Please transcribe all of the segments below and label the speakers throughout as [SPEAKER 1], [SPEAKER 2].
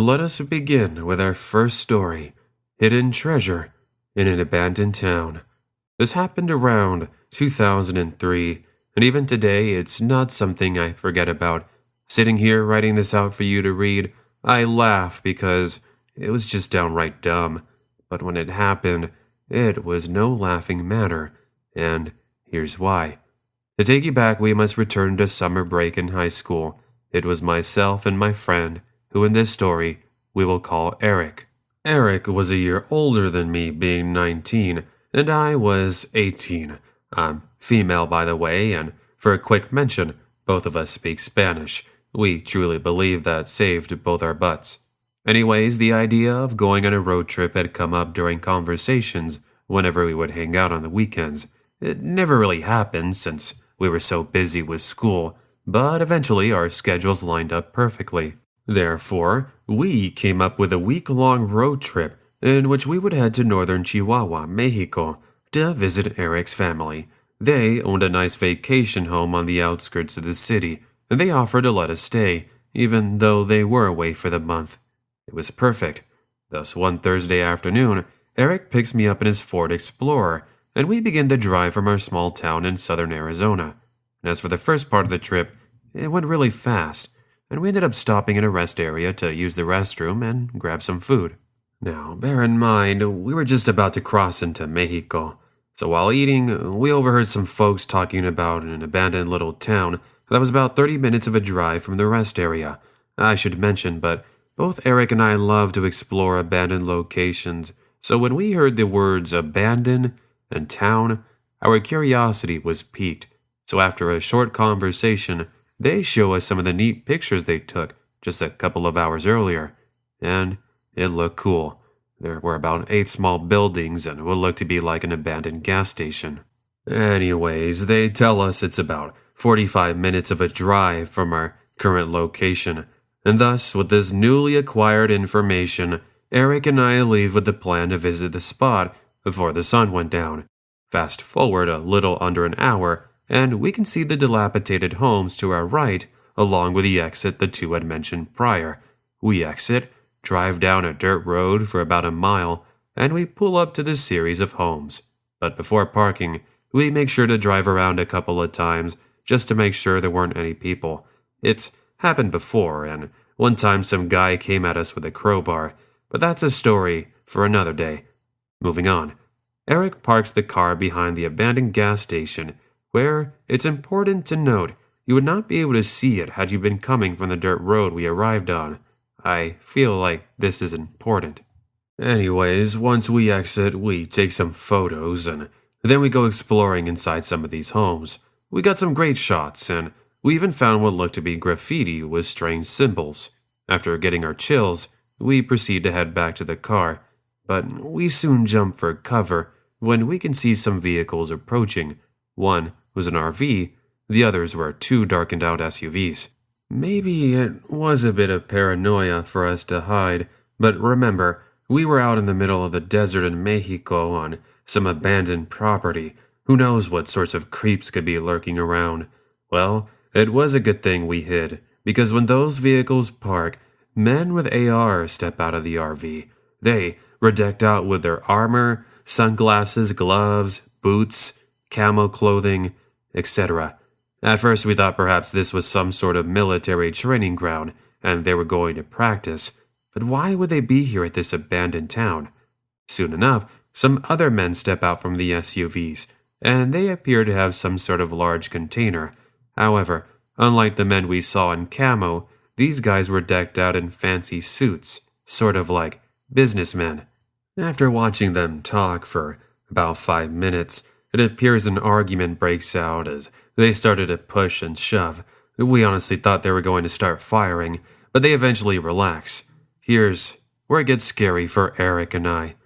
[SPEAKER 1] let us begin with our first story, Hidden Treasure in an Abandoned Town. This happened around 2003, and even today it's not something I forget about. Sitting here writing this out for you to read, I laugh because it was just downright dumb. But when it happened, it was no laughing matter, and here's why. To take you back, we must return to summer break in high school. It was myself and my friend, who in this story we will call Eric. Eric was a year older than me, being 19, and I was 18. I'm female, by the way, and for a quick mention, both of us speak Spanish. We truly believe that saved both our butts. Anyways, the idea of going on a road trip had come up during conversations whenever we would hang out on the weekends. It never really happened since we were so busy with school, but eventually our schedules lined up perfectly. Therefore, we came up with a week-long road trip in which we would head to northern Chihuahua, Mexico, to visit Eric's family. They owned a nice vacation home on the outskirts of the city, and they offered to let us stay, even though they were away for the month. It was perfect. Thus, one Thursday afternoon, Eric picks me up in his Ford Explorer, and we begin the drive from our small town in southern Arizona. And as for the first part of the trip, it went really fast, and we ended up stopping in a rest area to use the restroom and grab some food. Now, bear in mind, we were just about to cross into Mexico, so while eating, we overheard some folks talking about an abandoned little town that was about 30 minutes of a drive from the rest area. I should mention, but both Eric and I love to explore abandoned locations, so when we heard the words abandoned and town, our curiosity was piqued. So after a short conversation, they show us some of the neat pictures they took just a couple of hours earlier, and it looked cool. There were about 8 small buildings and what looked to be like an abandoned gas station. Anyways, they tell us it's about 45 minutes of a drive from our current location, and thus, with this newly acquired information, Eric and I leave with the plan to visit the spot before the sun went down. Fast forward a little under an hour, and we can see the dilapidated homes to our right, along with the exit the two had mentioned prior. We exit, drive down a dirt road for about a mile, and we pull up to this series of homes. But before parking, we make sure to drive around a couple of times just to make sure there weren't any people. It's happened before, and one time some guy came at us with a crowbar, but that's a story for another day. Moving on. Eric parks the car behind the abandoned gas station, where it's important to note you would not be able to see it had you been coming from the dirt road we arrived on. I feel like this is important. Anyways, once we exit, we take some photos, and then we go exploring inside some of these homes. We got some great shots, and we even found what looked to be graffiti with strange symbols. After getting our chills, we proceed to head back to the car, but we soon jump for cover when we can see some vehicles approaching. One was an RV, the others were 2 darkened out SUVs. Maybe it was a bit of paranoia for us to hide, but remember, we were out in the middle of the desert in Mexico on some abandoned property. Who knows what sorts of creeps could be lurking around? Well, it was a good thing we hid, because when those vehicles park, men with ARs step out of the RV. They were decked out with their armor, sunglasses, gloves, boots, camo clothing, etc. At first we thought perhaps this was some sort of military training ground and they were going to practice, but why would they be here at this abandoned town? Soon enough, some other men step out from the SUVs, and they appear to have some sort of large container. However, unlike the men we saw in camo, these guys were decked out in fancy suits, sort of like businessmen. After watching them talk for about 5 minutes, it appears an argument breaks out as they started to push and shove. We honestly thought they were going to start firing, but they eventually relax. Here's where it gets scary for Eric and I.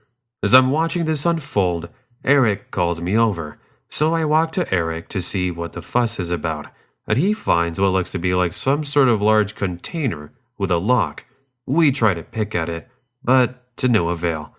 [SPEAKER 1] As I'm watching this unfold, Eric calls me over, so I walk to Eric to see what the fuss is about, and he finds what looks to be like some sort of large container with a lock. We try to pick at it, but to no avail.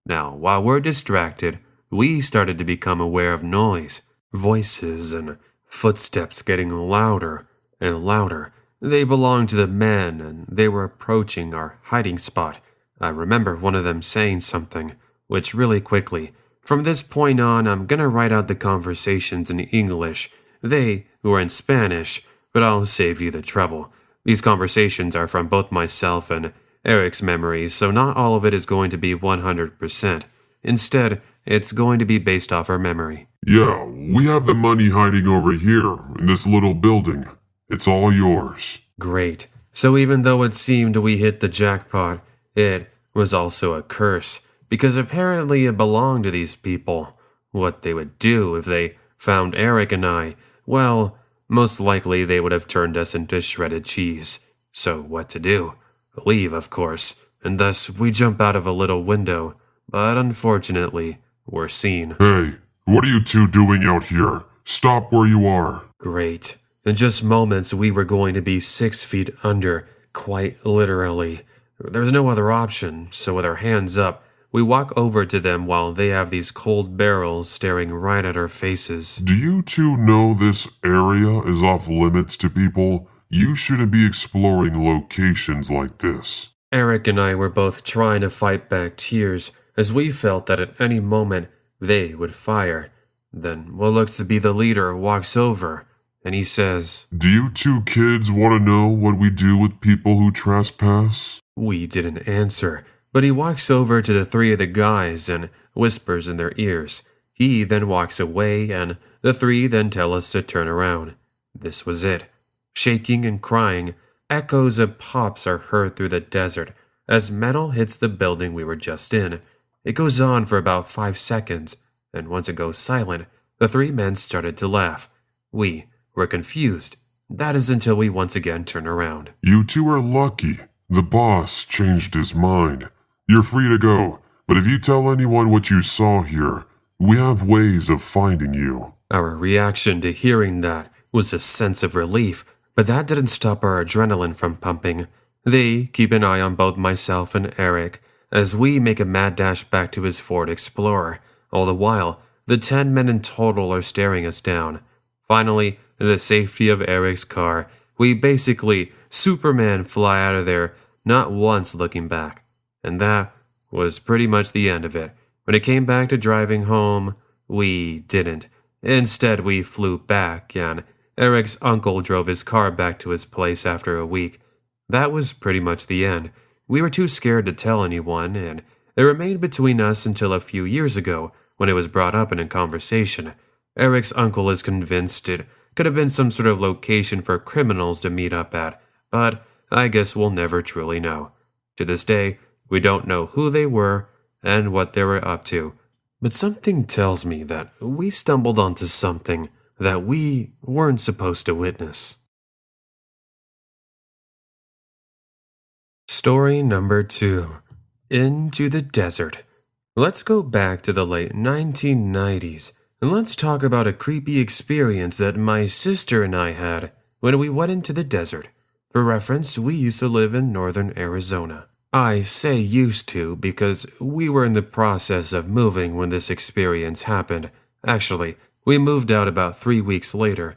[SPEAKER 1] Now, while we're distracted, we started to become aware of noise, voices, and footsteps getting louder and louder. They belonged to the men, and they were approaching our hiding spot. I remember one of them saying something, which really quickly. From this point on, I'm gonna write out the conversations in English. They were in Spanish, but I'll save you the trouble. These conversations are from both myself and Eric's memories, so not all of it is going to be 100%. Instead, it's going to be based off our memory.
[SPEAKER 2] Yeah, we have the money hiding over here in this little building. It's all yours.
[SPEAKER 1] Great. So even though it seemed we hit the jackpot, it was also a curse, because apparently it belonged to these people. What they would do if they found Eric and I, well, most likely they would have turned us into shredded cheese. So what to do? Leave, of course, and thus we jump out of a little window, but unfortunately, we're seen.
[SPEAKER 2] Hey, what are you two doing out here? Stop where you are.
[SPEAKER 1] Great. In just moments, we were going to be 6 feet under, quite literally. There's no other option, so with our hands up, we walk over to them while they have these cold barrels staring right at our faces.
[SPEAKER 2] Do you two know this area is off limits to people? You shouldn't be exploring locations like this.
[SPEAKER 1] Eric and I were both trying to fight back tears, as we felt that at any moment they would fire. Then what looks to be the leader walks over, and he says,
[SPEAKER 2] Do you two kids want to know what we do with people who trespass?
[SPEAKER 1] We didn't answer, but he walks over to the 3 of the guys and whispers in their ears. He then walks away, and the 3 then tell us to turn around. This was it. Shaking and crying, echoes of pops are heard through the desert as metal hits the building we were just in. It goes on for about 5 seconds, and once it goes silent, the 3 men started to laugh. We were confused. That is until we once again turn around.
[SPEAKER 2] You two are lucky. The boss changed his mind. You're free to go, but if you tell anyone what you saw here, we have ways of finding you.
[SPEAKER 1] Our reaction to hearing that was a sense of relief, but that didn't stop our adrenaline from pumping. They keep an eye on both myself and Eric as we make a mad dash back to his Ford Explorer. All the while, the 10 men in total are staring us down. Finally, in the safety of Eric's car, we basically Superman fly out of there, not once looking back. And that was pretty much the end of it. When it came back to driving home, we didn't. Instead, we flew back, and Eric's uncle drove his car back to his place after a week. That was pretty much the end. We were too scared to tell anyone, and it remained between us until a few years ago when it was brought up in a conversation. Eric's uncle is convinced it could have been some sort of location for criminals to meet up at, but I guess we'll never truly know. To this day, we don't know who they were and what they were up to, but something tells me that we stumbled onto something that we weren't supposed to witness. Story number 2. Into the Desert. Let's go back to the late 1990s, and let's talk about a creepy experience that my sister and I had when we went into the desert. For reference, we used to live in northern Arizona. I say used to because we were in the process of moving when this experience happened. Actually, we moved out about 3 weeks later.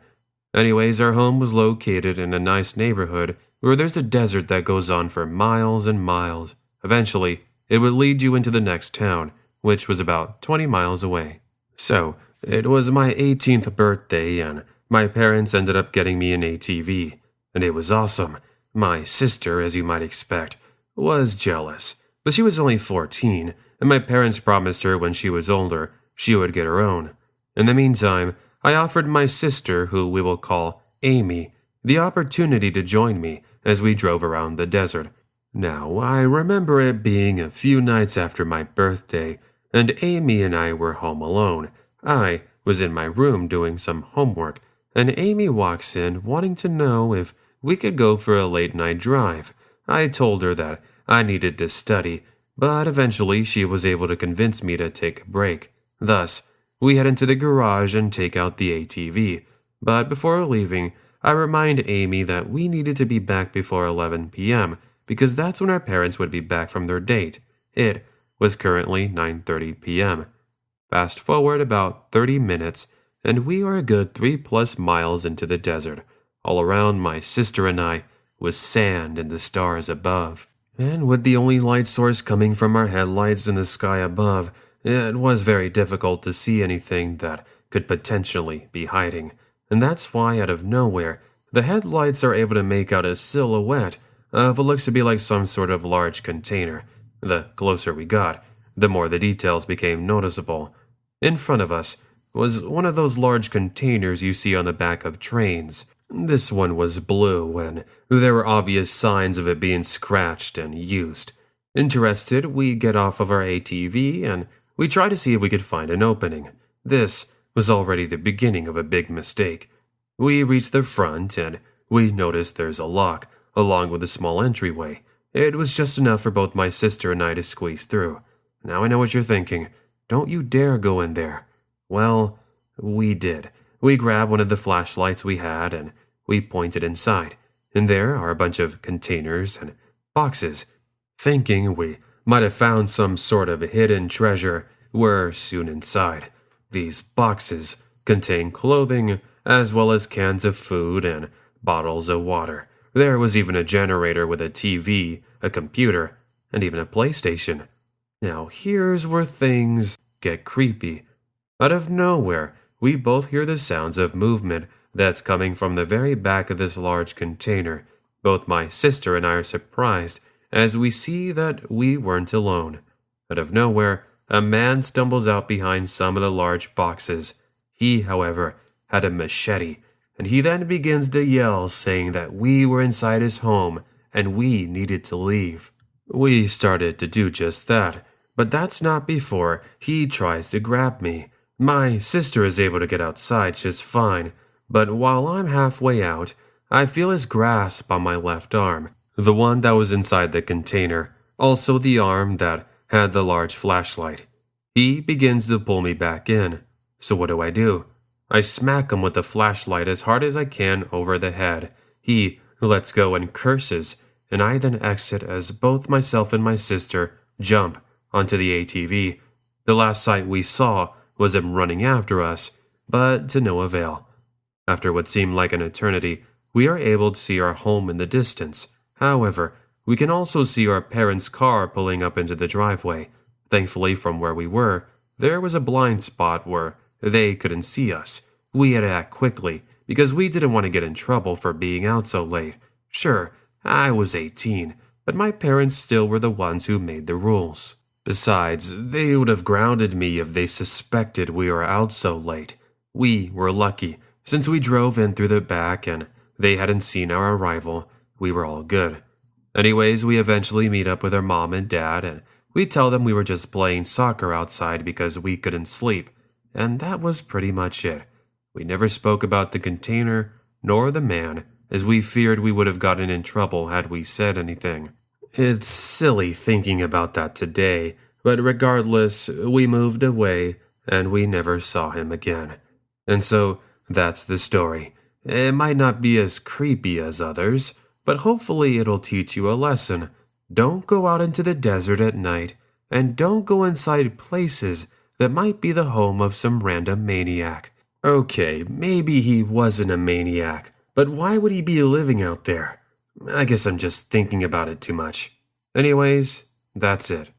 [SPEAKER 1] Anyways, our home was located in a nice neighborhood where there's a desert that goes on for miles and miles. Eventually, it would lead you into the next town, which was about 20 miles away. So, it was my 18th birthday, and my parents ended up getting me an ATV. And it was awesome. My sister, as you might expect, was jealous. But she was only 14, and my parents promised her when she was older, she would get her own. In the meantime, I offered my sister, who we will call Amy, the opportunity to join me as we drove around the desert. Now, I remember it being a few nights after my birthday, and Amy and I were home alone. I was in my room doing some homework, and Amy walks in wanting to know if we could go for a late-night drive. I told her that I needed to study, but eventually she was able to convince me to take a break. Thus, we head into the garage and take out the ATV. But before leaving, I remind Amy that we needed to be back before 11 p.m., because that's when our parents would be back from their date. It was currently 9:30 p.m. Fast forward about 30 minutes, and we are a good 3+ miles into the desert. All around, my sister and I was sand and the stars above. And with the only light source coming from our headlights in the sky above, it was very difficult to see anything that could potentially be hiding. And that's why, out of nowhere, the headlights are able to make out a silhouette of what looks to be like some sort of large container. The closer we got, the more the details became noticeable. In front of us was one of those large containers you see on the back of trains. This one was blue, and there were obvious signs of it being scratched and used. Interested, we get off of our ATV and we try to see if we could find an opening. This was already the beginning of a big mistake. We reach the front and we notice there's a lock, along with a small entryway. It was just enough for both my sister and I to squeeze through. Now I know what you're thinking. Don't you dare go in there. Well, we did. We grabbed one of the flashlights we had and we pointed inside. And there are a bunch of containers and boxes. Thinking we might have found some sort of hidden treasure, we're soon inside. These boxes contain clothing as well as cans of food and bottles of water. There was even a generator with a TV, a computer, and even a PlayStation. Now here's where things get creepy. Out of nowhere, we both hear the sounds of movement that's coming from the very back of this large container. Both my sister and I are surprised as we see that we weren't alone. Out of nowhere, a man stumbles out behind some of the large boxes. He, however, had a machete, and he then begins to yell, saying that we were inside his home and we needed to leave. We started to do just that, but that's not before he tries to grab me. My sister is able to get outside just fine, but while I'm halfway out, I feel his grasp on my left arm, the one that was inside the container, also the arm that had the large flashlight. He begins to pull me back in. So what do? I smack him with the flashlight as hard as I can over the head. He lets go and curses, and I then exit as both myself and my sister jump onto the ATV. The last sight we saw was him running after us, but to no avail. After what seemed like an eternity, we are able to see our home in the distance. However, we can also see our parents' car pulling up into the driveway. Thankfully, from where we were, there was a blind spot where they couldn't see us. We had to act quickly because we didn't want to get in trouble for being out so late. Sure, I was 18, but my parents still were the ones who made the rules. Besides, they would have grounded me if they suspected we were out so late. We were lucky, since we drove in through the back and they hadn't seen our arrival. We were all good. Anyways, we eventually meet up with our mom and dad, and we tell them we were just playing soccer outside because we couldn't sleep. And that was pretty much it. We never spoke about the container nor the man, as we feared we would have gotten in trouble had we said anything. It's silly thinking about that today, but regardless, we moved away and we never saw him again. And so, that's the story. It might not be as creepy as others, but hopefully it'll teach you a lesson. Don't go out into the desert at night, and don't go inside places that might be the home of some random maniac. Okay, maybe he wasn't a maniac, but why would he be living out there? I guess I'm just thinking about it too much. Anyways, that's it.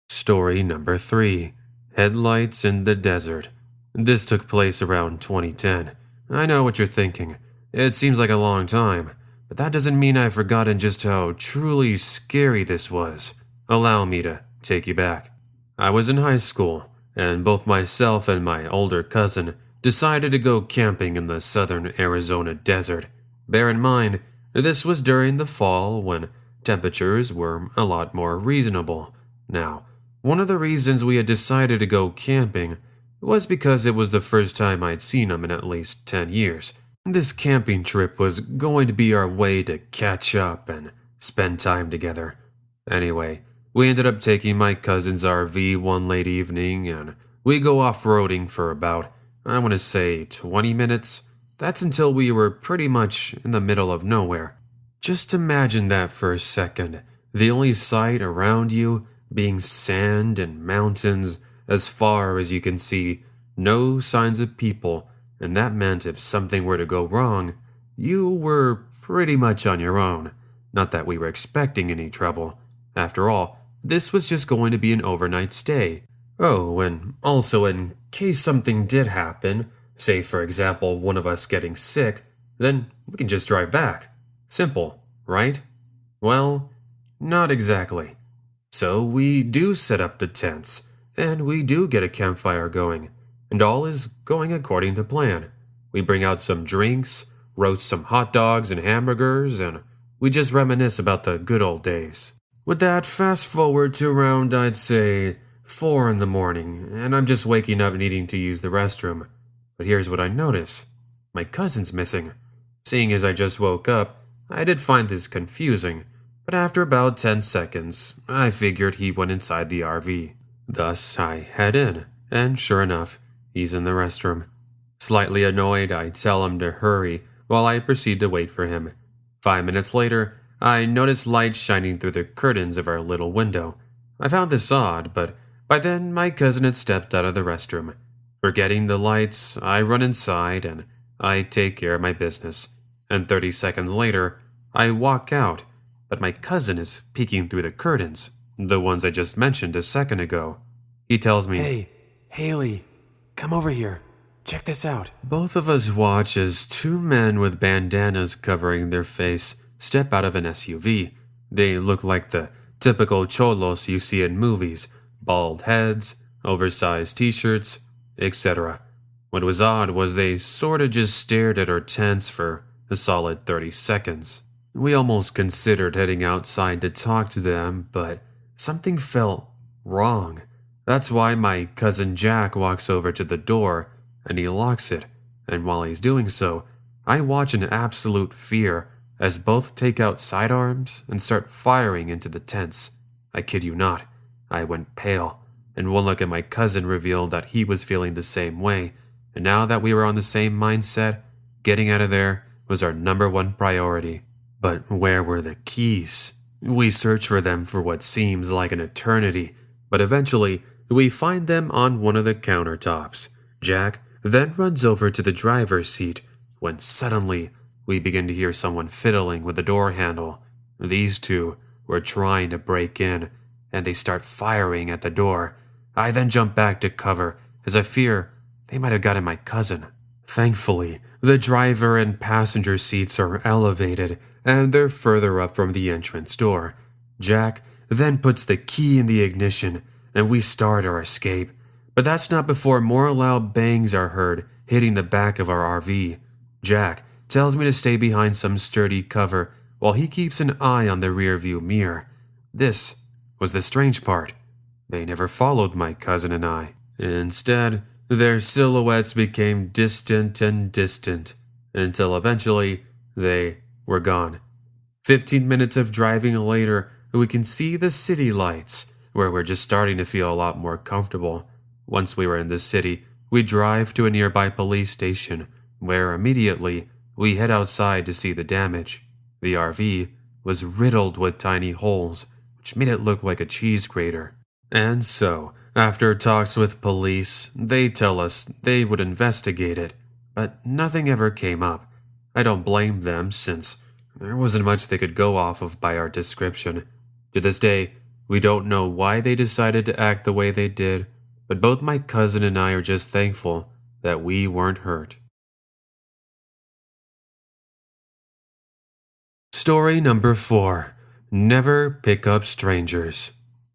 [SPEAKER 1] Story number 3. Headlights in the Desert. This took place around 2010. I know what you're thinking. It seems like a long time, but that doesn't mean I've forgotten just how truly scary this was. Allow me to take you back. I was in high school, and both myself and my older cousin decided to go camping in the southern Arizona desert. Bear in mind, this was during the fall when temperatures were a lot more reasonable. Now, one of the reasons we had decided to go camping was because it was the first time I'd seen him in at least 10 years. This camping trip was going to be our way to catch up and spend time together. Anyway, we ended up taking my cousin's RV one late evening and we go off-roading for about, I want to say 20 minutes. That's until we were pretty much in the middle of nowhere. Just imagine that for a second. The only sight around you being sand and mountains as far as you can see. No signs of people. and that meant if something were to go wrong, you were pretty much on your own. Not that we were expecting any trouble. After all, this was just going to be an overnight stay. Oh, and also in case something did happen, say for example one of us getting sick, then we can just drive back. Simple, right? Well, not exactly. So we do set up the tents, and we do get a campfire going, and all is going according to plan. We bring out some drinks, roast some hot dogs and hamburgers, and we just reminisce about the good old days. With that, fast forward to around, I'd say, 4 in the morning, and I'm just waking up needing to use the restroom. But here's what I notice. My cousin's missing. Seeing as I just woke up, I did find this confusing, but after about 10 seconds, I figured he went inside the RV. Thus, I head in, and sure enough, he's in the restroom. Slightly annoyed, I tell him to hurry while I proceed to wait for him. 5 minutes later, I notice light shining through the curtains of our little window. I found this odd, but by then my cousin had stepped out of the restroom. Forgetting the lights, I run inside and I take care of my business. And 30 seconds later, I walk out, but my cousin is peeking through the curtains, the ones I just mentioned a second ago. He tells me,
[SPEAKER 3] "Hey, Haley, come over here. Check this out."
[SPEAKER 1] Both of us watch as 2 men with bandanas covering their face step out of an SUV. They look like the typical cholos you see in movies, bald heads, oversized t-shirts, etc. What was odd was they sorta just stared at our tents for a solid 30 seconds. We almost considered heading outside to talk to them, but something felt wrong. That's why my cousin Jack walks over to the door and he locks it, and while he's doing so, I watch in absolute fear as both take out sidearms and start firing into the tents. I kid you not, I went pale, and one look at my cousin revealed that he was feeling the same way, and now that we were on the same mindset, getting out of there was our #1 priority. But where were the keys? We search for them for what seems like an eternity, but eventually we find them on one of the countertops. Jack then runs over to the driver's seat when suddenly we begin to hear someone fiddling with the door handle. These 2 were trying to break in, and they start firing at the door. I then jump back to cover as I fear they might have gotten my cousin. Thankfully, the driver and passenger seats are elevated, and they're further up from the entrance door. Jack then puts the key in the ignition, and we start our escape. But that's not before more loud bangs are heard hitting the back of our RV. Jack tells me to stay behind some sturdy cover while he keeps an eye on the rearview mirror. This was the strange part. They never followed my cousin and I. Instead, their silhouettes became distant and distant, until eventually they were gone. 15 minutes of driving later, we can see the city lights, where we're just starting to feel a lot more comfortable. Once we were in the city, we drive to a nearby police station, where immediately we head outside to see the damage. The RV was riddled with tiny holes, which made it look like a cheese grater. And so, after talks with police, they tell us they would investigate it, but nothing ever came up. I don't blame them, since there wasn't much they could go off of by our description. To this day, we don't know why they decided to act the way they did, but both my cousin and I are just thankful that we weren't hurt. Story number 4. Never pick up strangers.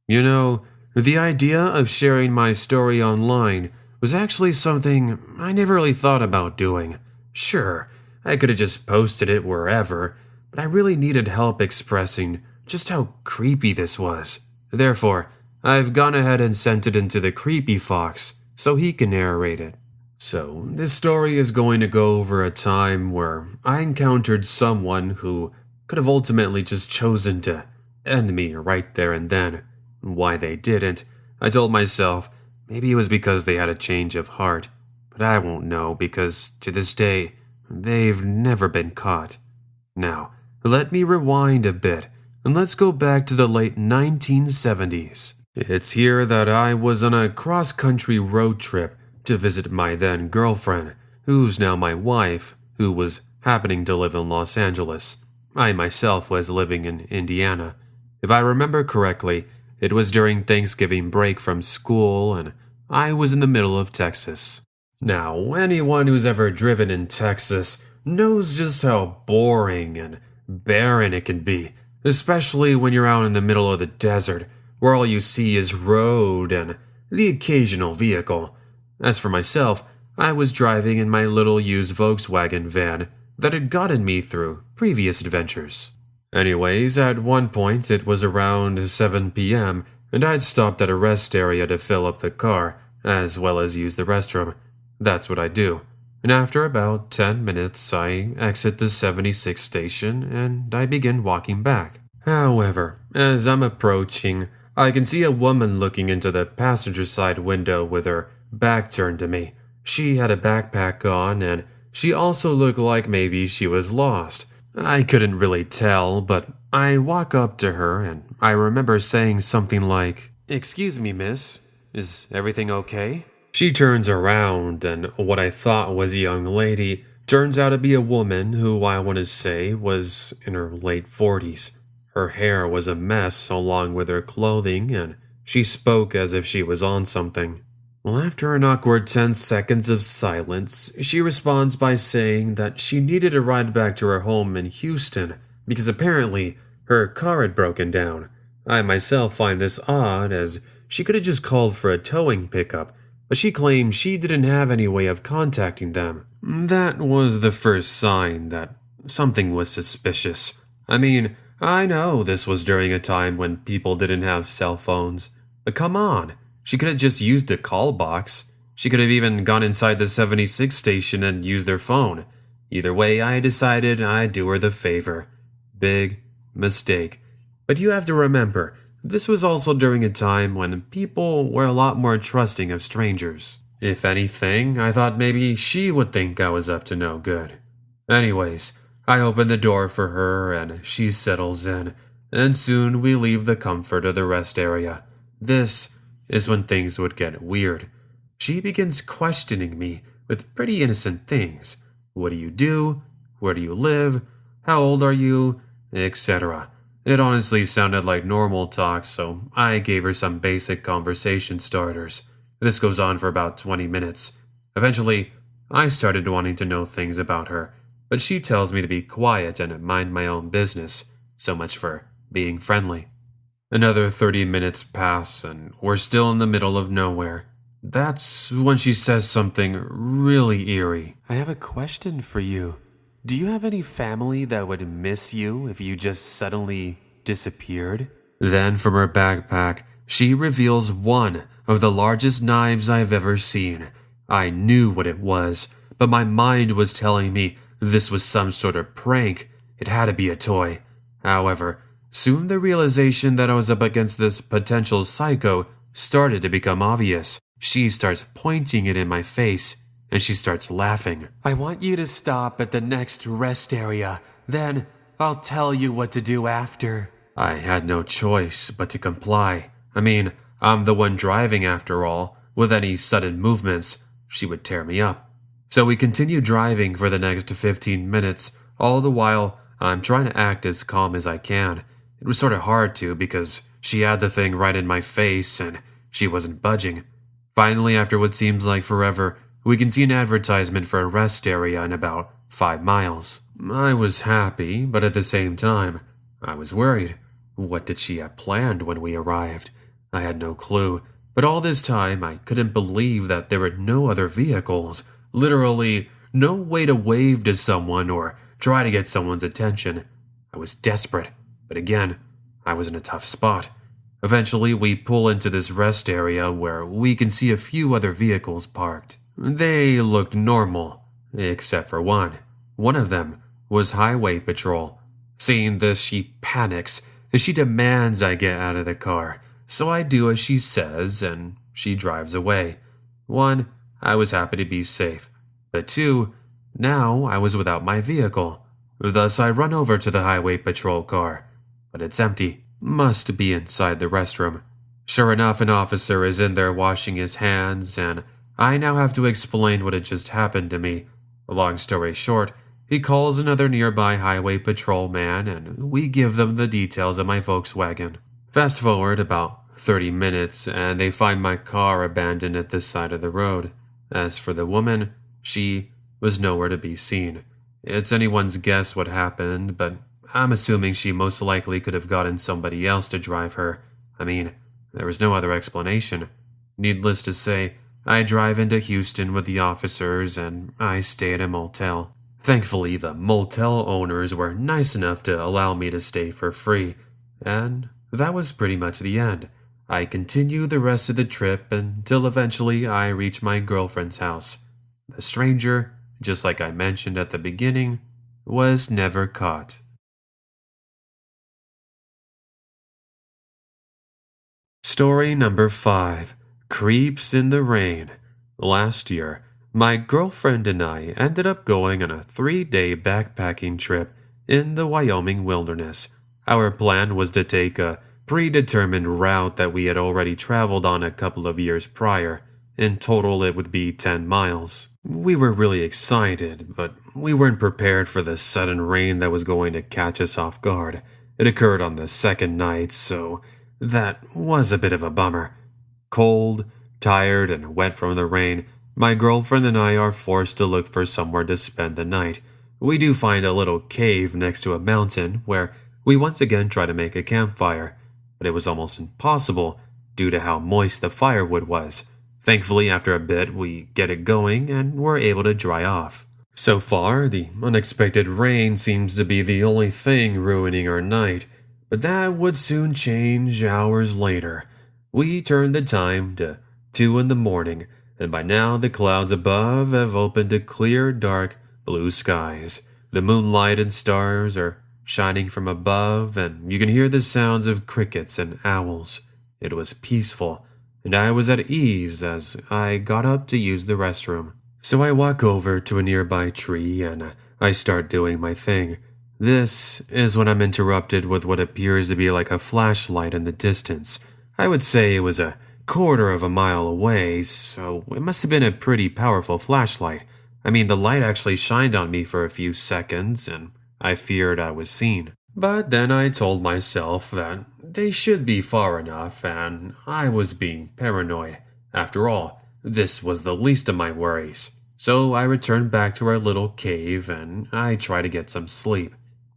[SPEAKER 1] You know, the idea of sharing my story online was actually something I never really thought about doing. Sure, I could have just posted it wherever, but I really needed help expressing just how creepy this was. Therefore, I've gone ahead and sent it into the Creepy Fox so he can narrate it. So, this story is going to go over a time where I encountered someone who could have ultimately just chosen to end me right there and then. Why they didn't, I told myself maybe it was because they had a change of heart, but I won't know because to this day, they've never been caught. Now, let me rewind a bit and let's go back to the late 1970s. It's here that I was on a cross-country road trip to visit my then girlfriend, who's now my wife, who was happening to live in Los Angeles. I myself was living in Indiana. If I remember correctly, it was during Thanksgiving break from school, and I was in the middle of Texas. Now, anyone who's ever driven in Texas knows just how boring and barren it can be, especially when you're out in the middle of the desert, where all you see is road and the occasional vehicle. As for myself, I was driving in my little used Volkswagen van that had gotten me through previous adventures. Anyways, at one point it was around 7 p.m., and I'd stopped at a rest area to fill up the car, as well as use the restroom. That's what I do. And after about 10 minutes, I exit the 76 station and I begin walking back. However, as I'm approaching, I can see a woman looking into the passenger side window with her back turned to me. She had a backpack on, and she also looked like maybe she was lost. I couldn't really tell, but I walk up to her and I remember saying something like, "Excuse me, miss, is everything okay?" She turns around, and what I thought was a young lady turns out to be a woman who I want to say was in her late 40s. Her hair was a mess along with her clothing, and she spoke as if she was on something. Well, after an awkward 10 seconds of silence, she responds by saying that she needed a ride back to her home in Houston because apparently her car had broken down. I myself find this odd, as she could have just called for a towing pickup, but she claimed she didn't have any way of contacting them. That was the first sign that something was suspicious. I mean, I know this was during a time when people didn't have cell phones, but come on, she could have just used a call box. She could have even gone inside the 76 station and used their phone. Either way, I decided I'd do her the favor. Big mistake. But you have to remember, this was also during a time when people were a lot more trusting of strangers. If anything, I thought maybe she would think I was up to no good. Anyways, I open the door for her and she settles in, and soon we leave the comfort of the rest area. This is when things would get weird. She begins questioning me with pretty innocent things. What do you do? Where do you live? How old are you? Etc. It honestly sounded like normal talk, so I gave her some basic conversation starters. This goes on for about 20 minutes. Eventually, I started wanting to know things about her, but she tells me to be quiet and mind my own business. So much for being friendly. Another 30 minutes pass, and we're still in the middle of nowhere. That's when she says something really eerie.
[SPEAKER 3] I have a question for you. Do you have any family that would miss you if you just suddenly disappeared?
[SPEAKER 1] Then from her backpack, she reveals one of the largest knives I've ever seen. I knew what it was, but my mind was telling me this was some sort of prank. It had to be a toy. However, soon the realization that I was up against this potential psycho started to become obvious. She starts pointing it in my face, and she starts laughing.
[SPEAKER 3] I want you to stop at the next rest area. Then I'll tell you what to do after.
[SPEAKER 1] I had no choice but to comply. I mean, I'm the one driving after all. With any sudden movements, she would tear me up. So we continue driving for the next 15 minutes, all the while I'm trying to act as calm as I can. It was sort of hard to because she had the thing right in my face and she wasn't budging. Finally, after what seems like forever, we can see an advertisement for a rest area in about 5 miles. I was happy, but at the same time, I was worried. What did she have planned when we arrived? I had no clue, but all this time I couldn't believe that there were no other vehicles. Literally, no way to wave to someone or try to get someone's attention. I was desperate, but again, I was in a tough spot. Eventually, we pull into this rest area where we can see a few other vehicles parked. They looked normal, except for one. One of them was Highway Patrol. Seeing this, she panics and she demands I get out of the car. So I do as she says and she drives away. 1, I was happy to be safe. But 2, now I was without my vehicle. Thus, I run over to the Highway Patrol car, but it's empty. Must be inside the restroom. Sure enough, an officer is in there washing his hands, and I now have to explain what had just happened to me. Long story short, he calls another nearby highway patrol man and we give them the details of my Volkswagen. Fast forward about 30 minutes and they find my car abandoned at the side of the road. As for the woman, she was nowhere to be seen. It's anyone's guess what happened, but I'm assuming she most likely could have gotten somebody else to drive her. I mean, there was no other explanation. Needless to say, I drive into Houston with the officers and I stay at a motel. Thankfully, the motel owners were nice enough to allow me to stay for free, and that was pretty much the end. I continue the rest of the trip until eventually I reach my girlfriend's house. The stranger, just like I mentioned at the beginning, was never caught. Story number 5. Creeps in the Rain. Last year, my girlfriend and I ended up going on a 3-day backpacking trip in the Wyoming wilderness. Our plan was to take a predetermined route that we had already traveled on a couple of years prior. In total, it would be 10 miles. We were really excited, but we weren't prepared for the sudden rain that was going to catch us off guard. It occurred on the second night, so that was a bit of a bummer. Cold, tired, and wet from the rain, my girlfriend and I are forced to look for somewhere to spend the night. We do find a little cave next to a mountain where we once again try to make a campfire, but it was almost impossible due to how moist the firewood was. Thankfully, after a bit, we get it going and we're able to dry off. So far, the unexpected rain seems to be the only thing ruining our night, but that would soon change hours later. We turned the time to 2 in the morning, and by now the clouds above have opened to clear, dark, blue skies. The moonlight and stars are shining from above, and you can hear the sounds of crickets and owls. It was peaceful, and I was at ease as I got up to use the restroom. So I walk over to a nearby tree and I start doing my thing. This is when I'm interrupted with what appears to be like a flashlight in the distance. I would say it was a quarter of a mile away, so it must have been a pretty powerful flashlight. I mean, the light actually shined on me for a few seconds, and I feared I was seen. But then I told myself that they should be far enough, and I was being paranoid. After all, this was the least of my worries. So I returned back to our little cave, and I tried to get some sleep.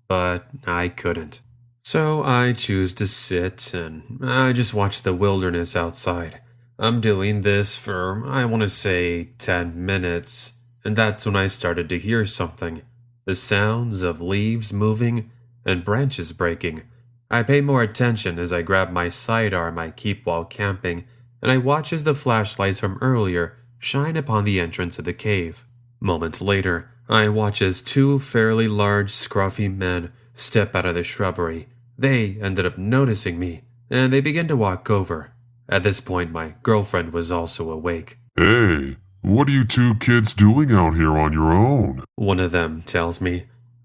[SPEAKER 1] But I couldn't. So I choose to sit and I just watch the wilderness outside. I'm doing this for, I want to say, 10 minutes, and that's when I started to hear something. The sounds of leaves moving and branches breaking. I pay more attention as I grab my sidearm I keep while camping, and I watch as the flashlights from earlier shine upon the entrance of the cave. Moments later, I watch as 2 fairly large, scruffy men step out of the shrubbery. They ended up noticing me, and they began to walk over. At this point, my girlfriend was also awake.
[SPEAKER 2] Hey, what are you 2 kids doing out here on your own?
[SPEAKER 1] One of them tells me.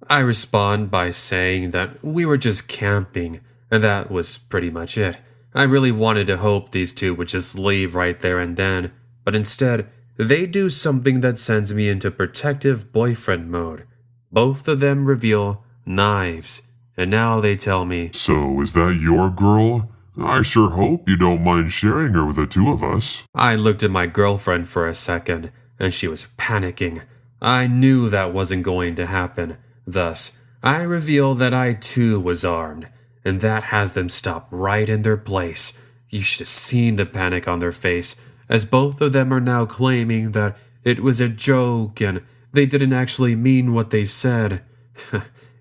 [SPEAKER 1] I respond by saying that we were just camping, and that was pretty much it. I really wanted to hope these 2 would just leave right there and then, but instead, they do something that sends me into protective boyfriend mode. Both of them reveal knives. And now they tell me,
[SPEAKER 2] So, is that your girl? I sure hope you don't mind sharing her with the 2 of us.
[SPEAKER 1] I looked at my girlfriend for a second, and she was panicking. I knew that wasn't going to happen. Thus, I reveal that I too was armed, and that has them stop right in their place. You should have seen the panic on their face, as both of them are now claiming that it was a joke and they didn't actually mean what they said.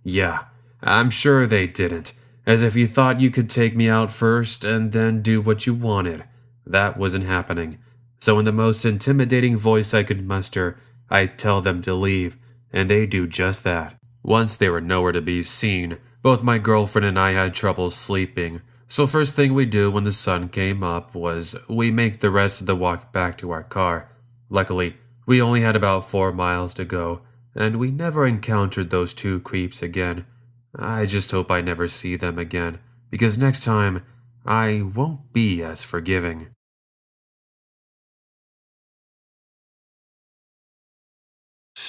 [SPEAKER 1] Yeah. I'm sure they didn't, as if you thought you could take me out first and then do what you wanted. That wasn't happening. So in the most intimidating voice I could muster, I tell them to leave, and they do just that. Once they were nowhere to be seen, both my girlfriend and I had trouble sleeping. So first thing we do when the sun came up was we make the rest of the walk back to our car. Luckily, we only had about 4 miles to go, and we never encountered those 2 creeps again. I just hope I never see them again, because next time, I won't be as forgiving.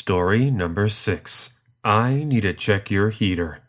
[SPEAKER 1] Story number 6. I need to check your heater.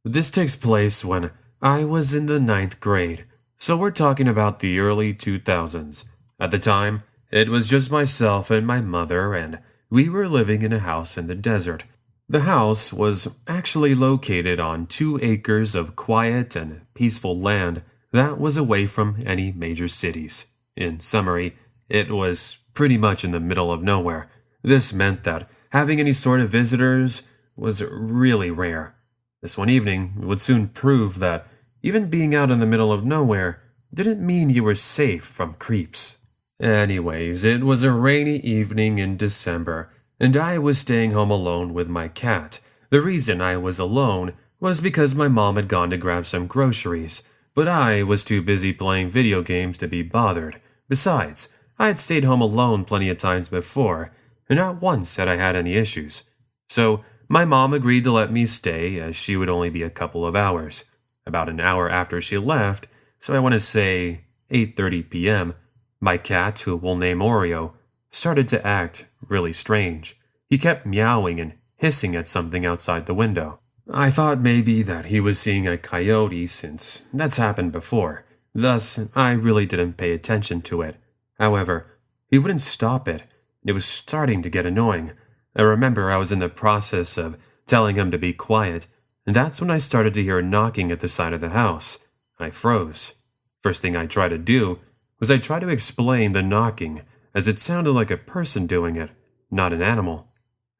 [SPEAKER 1] This takes place when I was in the 9th grade, so we're talking about the early 2000s. At the time, it was just myself and my mother, and we were living in a house in the desert. The house was actually located on 2 acres of quiet and peaceful land that was away from any major cities. In summary, it was pretty much in the middle of nowhere. This meant that having any sort of visitors was really rare. This one evening would soon prove that even being out in the middle of nowhere didn't mean you were safe from creeps. Anyways, it was a rainy evening in December, and I was staying home alone with my cat. The reason I was alone was because my mom had gone to grab some groceries, but I was too busy playing video games to be bothered. Besides, I had stayed home alone plenty of times before, and not once had I had any issues. So, my mom agreed to let me stay, as she would only be a couple of hours. About an hour after she left, so I want to say 8:30 p.m., my cat, who we'll name Oreo, started to act really strange. He kept meowing and hissing at something outside the window. I thought maybe that he was seeing a coyote, since that's happened before. Thus, I really didn't pay attention to it. However, he wouldn't stop it. It was starting to get annoying. I remember I was in the process of telling him to be quiet, and that's when I started to hear a knocking at the side of the house. I froze. First thing I tried to do was I tried to explain the knocking, as it sounded like a person doing it, not an animal.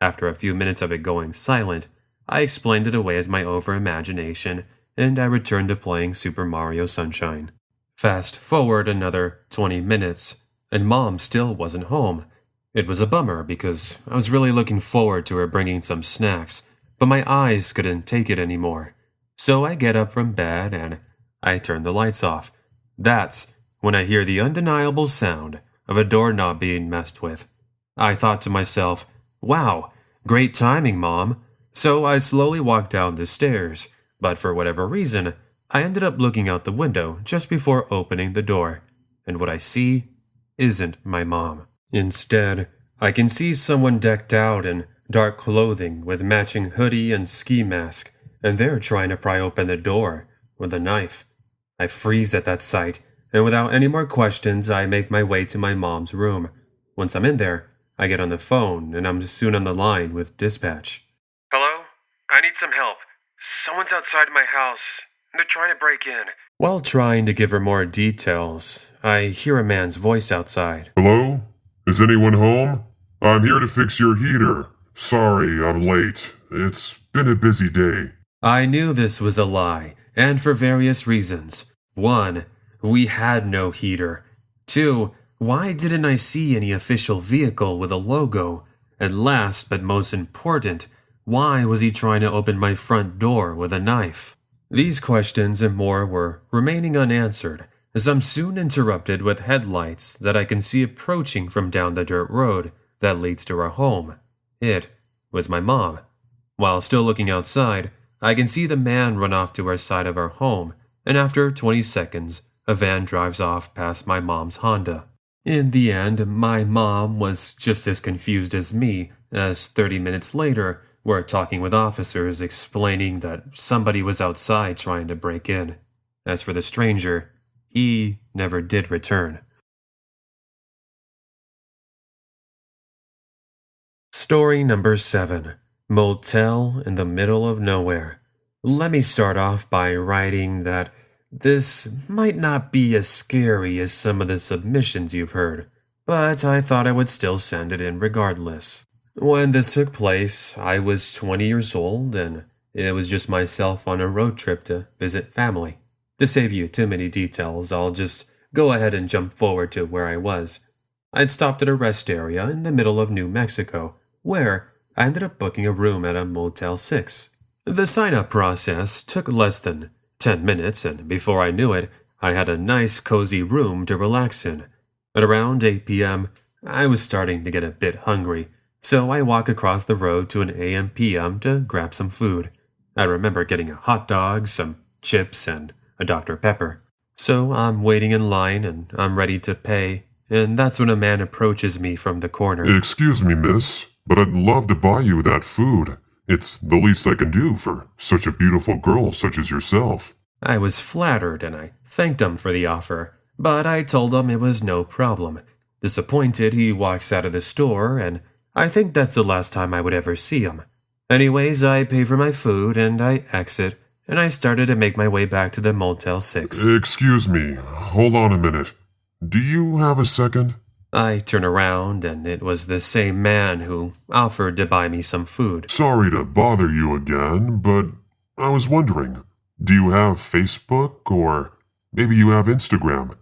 [SPEAKER 1] After a few minutes of it going silent, I explained it away as my over-imagination, and I returned to playing Super Mario Sunshine. Fast forward another 20 minutes, and Mom still wasn't home. It was a bummer because I was really looking forward to her bringing some snacks, but my eyes couldn't take it anymore. So I get up from bed and I turn the lights off. That's when I hear the undeniable sound of a doorknob being messed with. I thought to myself, wow, great timing, Mom. So I slowly walked down the stairs, but for whatever reason, I ended up looking out the window just before opening the door, and what I see isn't my mom. Instead, I can see someone decked out in dark clothing with matching hoodie and ski mask, and they're trying to pry open the door with a knife. I freeze at that sight, and without any more questions, I make my way to my mom's room. Once I'm in there, I get on the phone, and I'm soon on the line with dispatch.
[SPEAKER 3] Hello? I need some help. Someone's outside my house. They're trying to break in.
[SPEAKER 1] While trying to give her more details, I hear a man's voice outside.
[SPEAKER 2] Hello? Is anyone home? I'm here to fix your heater. Sorry, I'm late. It's been a busy day.
[SPEAKER 1] I knew this was a lie, and for various reasons. 1, we had no heater. 2, why didn't I see any official vehicle with a logo? And last but most important, why was he trying to open my front door with a knife? These questions and more were remaining unanswered, as I'm soon interrupted with headlights that I can see approaching from down the dirt road that leads to our home. It was my mom. While still looking outside, I can see the man run off to our side of our home, and after 20 seconds, a van drives off past my mom's Honda. In the end, my mom was just as confused as me, as 30 minutes later, we're talking with officers explaining that somebody was outside trying to break in. As for the stranger, he never did return. Story number 7. Motel in the middle of nowhere. Let me start off by writing that this might not be as scary as some of the submissions you've heard, but I thought I would still send it in regardless. When this took place, I was 20 years old, and it was just myself on a road trip to visit family. To save you too many details, I'll just go ahead and jump forward to where I was. I'd stopped at a rest area in the middle of New Mexico, where I ended up booking a room at a Motel 6. The sign-up process took less than 10 minutes, and before I knew it, I had a nice cozy room to relax in. At around 8 p.m., I was starting to get a bit hungry, so I walk across the road to an AM/PM to grab some food. I remember getting a hot dog, some chips, and a Dr. Pepper. So I'm waiting in line and I'm ready to pay, and that's when a man approaches me from the corner.
[SPEAKER 2] Excuse me, miss. but I'd love to buy you that food. It's the least I can do for such a beautiful girl such as yourself."
[SPEAKER 1] I was flattered and I thanked him for the offer, but I told him it was no problem. Disappointed, he walks out of the store, and I think that's the last time I would ever see him. Anyways, I pay for my food and I exit, and I started to make my way back to the Motel 6.
[SPEAKER 2] "Excuse me, hold on a minute. Do you have a second?"
[SPEAKER 1] I turn around, and it was the same man who offered to buy me some food.
[SPEAKER 2] "Sorry to bother you again, but I was wondering, do you have Facebook or maybe you have Instagram?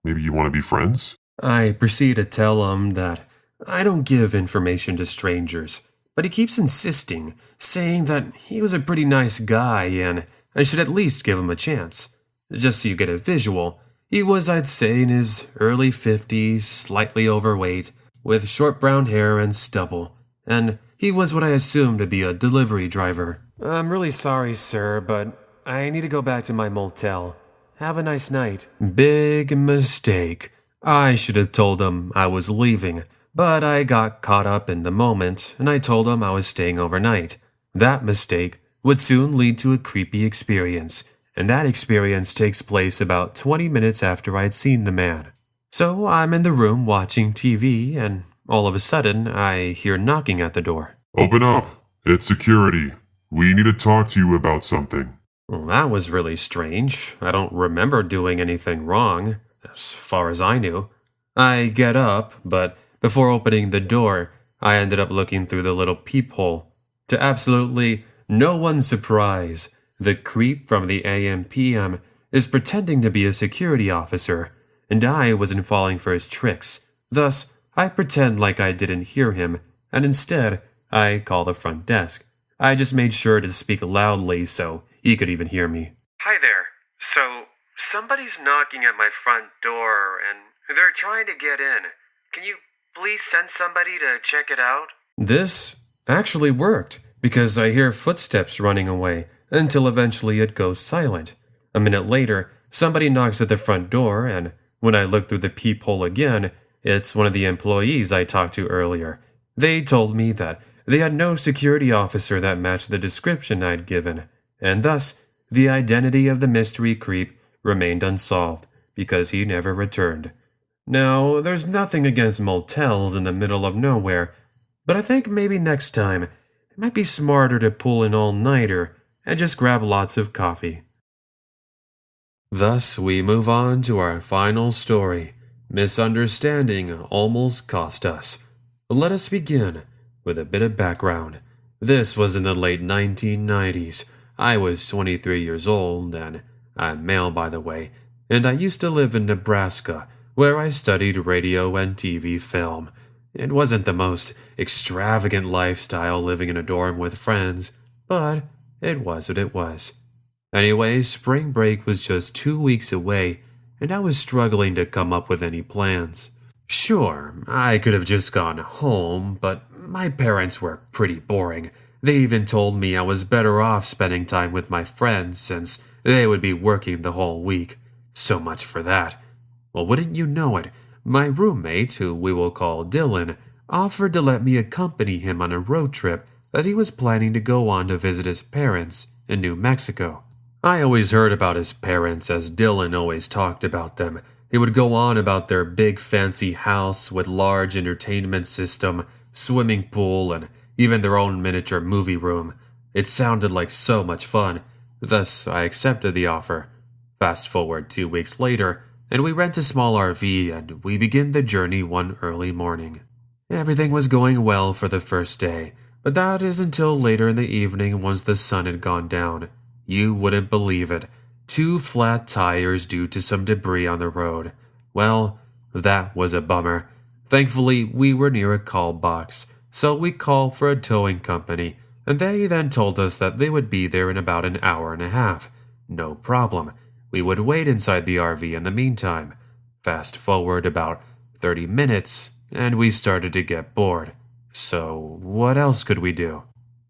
[SPEAKER 2] Maybe you want to be friends?"
[SPEAKER 1] I proceed to tell him that I don't give information to strangers, but he keeps insisting, saying that he was a pretty nice guy and I should at least give him a chance. Just so you get a visual, he was, I'd say, in his early 50s, slightly overweight, with short brown hair and stubble, and he was what I assumed to be a delivery driver. "I'm really sorry, sir, but I need to go back to my motel. Have a nice night." Big mistake. I should have told him I was leaving, but I got caught up in the moment and I told him I was staying overnight. That mistake would soon lead to a creepy experience, and that experience takes place about 20 minutes after I'd seen the man. So I'm in the room watching TV, and all of a sudden I hear knocking at the door.
[SPEAKER 2] "Open up. It's security. We need to talk to you about something."
[SPEAKER 1] Well, that was really strange. I don't remember doing anything wrong, as far as I knew. I get up, but before opening the door, I ended up looking through the little peephole. To absolutely no one's surprise, the creep from the AM/PM is pretending to be a security officer, and I wasn't falling for his tricks. Thus, I pretend like I didn't hear him, and instead, I call the front desk. I just made sure to speak loudly so he could even hear me. "Hi there. So, somebody's knocking at my front door, and they're trying to get in. Can you please send somebody to check it out?" This actually worked, because I hear footsteps running away, until eventually it goes silent. A minute later, somebody knocks at the front door, and when I look through the peephole again, it's one of the employees I talked to earlier. They told me that they had no security officer that matched the description I'd given, and thus, the identity of the mystery creep remained unsolved, because he never returned. Now, there's nothing against motels in the middle of nowhere, but I think maybe next time, it might be smarter to pull an all-nighter and just grab lots of coffee. Thus, we move on to our final story. Misunderstanding almost cost us. Let us begin with a bit of background. This was in the late 1990s. I was 23 years old, and I'm male, by the way, and I used to live in Nebraska, where I studied radio and TV film. It wasn't the most extravagant lifestyle living in a dorm with friends, but it was what it was. Anyway, spring break was just 2 weeks away, and I was struggling to come up with any plans. Sure, I could have just gone home, but my parents were pretty boring. They even told me I was better off spending time with my friends since they would be working the whole week. So much for that. Well, wouldn't you know it, my roommate, who we will call Dylan, offered to let me accompany him on a road trip that he was planning to go on to visit his parents in New Mexico. I always heard about his parents as Dylan always talked about them. He would go on about their big fancy house with large entertainment system, swimming pool, and even their own miniature movie room. It sounded like so much fun. Thus, I accepted the offer. Fast forward 2 weeks later, and we rent a small RV and we begin the journey one early morning. Everything was going well for the first day, but that is until later in the evening once the sun had gone down. You wouldn't believe it. 2 flat tires due to some debris on the road. Well, that was a bummer. Thankfully, we were near a call box, so we called for a towing company, and they then told us that they would be there in about an hour and a half. No problem. We would wait inside the RV in the meantime. Fast forward about 30 minutes, and we started to get bored. So, what else could we do?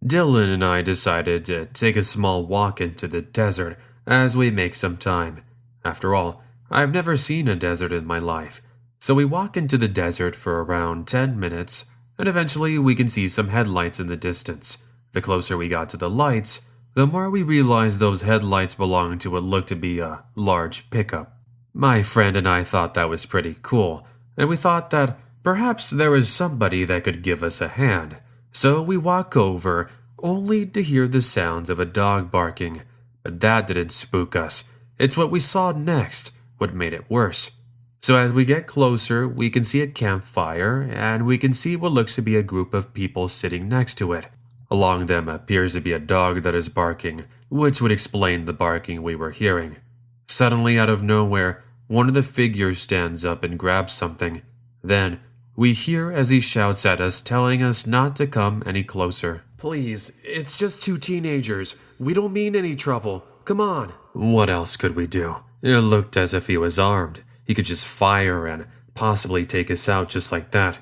[SPEAKER 1] Dylan and I decided to take a small walk into the desert as we make some time. After all, I've never seen a desert in my life. So we walk into the desert for around 10 minutes, and eventually we can see some headlights in the distance. The closer we got to the lights, the more we realized those headlights belonged to what looked to be a large pickup. My friend and I thought that was pretty cool, and we thought that perhaps there was somebody that could give us a hand. So we walk over, only to hear the sounds of a dog barking. But that didn't spook us. It's what we saw next, what made it worse. So as we get closer, we can see a campfire, and we can see what looks to be a group of people sitting next to it. Along them appears to be a dog that is barking, which would explain the barking we were hearing. Suddenly, out of nowhere, one of the figures stands up and grabs something. Then, we hear as he shouts at us, telling us not to come any closer.
[SPEAKER 3] Please, it's just two teenagers. We don't mean any trouble. Come on.
[SPEAKER 1] What else could we do? It looked as if he was armed. He could just fire and possibly take us out just like that.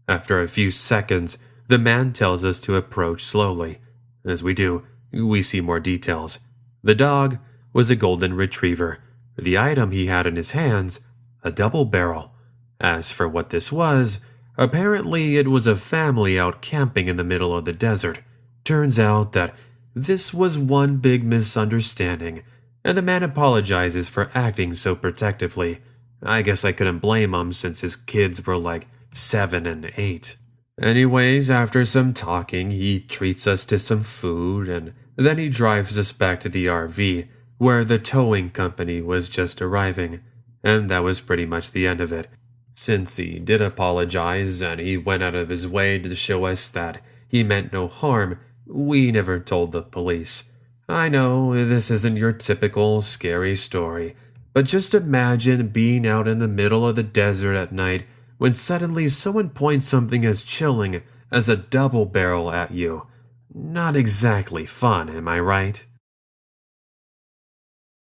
[SPEAKER 1] After a few seconds, the man tells us to approach slowly. As we do, we see more details. The dog was a golden retriever. The item he had in his hands, a double barrel. As for what this was, apparently it was a family out camping in the middle of the desert. Turns out that this was one big misunderstanding, and the man apologizes for acting so protectively. I guess I couldn't blame him since his kids were like 7 and 8. Anyways, after some talking, he treats us to some food, and then he drives us back to the RV, where the towing company was just arriving. And that was pretty much the end of it. Since he did apologize and he went out of his way to show us that he meant no harm, we never told the police. I know this isn't your typical scary story, but just imagine being out in the middle of the desert at night when suddenly someone points something as chilling as a double barrel at you. Not exactly fun, am I right?